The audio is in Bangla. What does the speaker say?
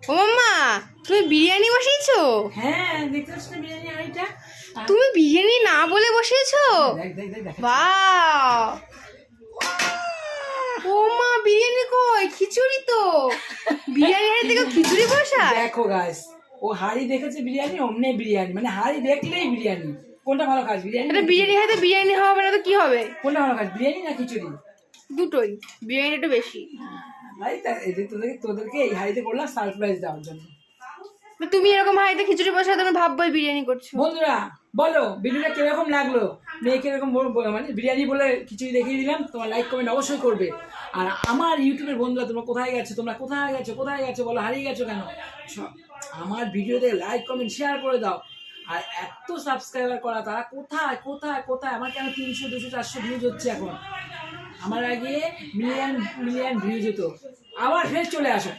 ও মাম্মা, তুমি বিরিয়ানি বসিয়েছো? হ্যাঁ, দেখতে পাচ্ছ না বিরিয়ানি হাঁড়িটা? তুমি বিরিয়ানি না বলে বসিয়েছো? দেখ দেখ দেখ দেখ। বাহ! ও মা, বিরিয়ানি কই? খিচুড়ি তো। বিরিয়ানি হাঁড়ি থেকে খিচুড়ি বসায়? দেখো গাইস, ও হাঁড়ি দেখেছে বিরিয়ানি, অমনে বিরিয়ানি, মানে হাঁড়ি দেখলেই বিরিয়ানি। কোনটা ভালো খাস, বিরিয়ানি? এটা বিরিয়ানি হাতে বিরিয়ানি হবে না তো কি হবে? কোনটা ভালো খাস, বিরিয়ানি না খিচুড়ি? দুটোই। বিরিয়ানি একটু বেশি। ভাই এই যে তোদেরকে এই হাঁড়িতে করলাম সারপ্রাইজ দেওয়ার জন্য। তো তুমি এরকম হাঁড়িতে খিচুড়ি বসায় তুমি ভাববোই বিরিয়ানি করছো। বন্ধুরা বলো, ভিডিওটা কিরকম লাগলো? মেয়ে কিরকম মানে বিরিয়ানি বলে খিচুড়ি দেখিয়ে দিলাম। তোমার লাইক কমেন্ট অবশ্যই করবে। আর আমার ইউটিউবের বন্ধুরা, তোমরা কোথায় গেছো? কোথায় গেছো বলো, হারিয়ে গেছো কেন? আমার ভিডিওতে লাইক কমেন্ট শেয়ার করে দাও। আর এত সাবস্ক্রাইবার করা, তারা কোথায় কোথায় কোথায়? আমার কেন 300 200 400 ভিউজ হচ্ছে এখন? আমার আগে মিলিয়ন মিলিয়ন ভিউজ হতো। আবার ফের চলে আসো।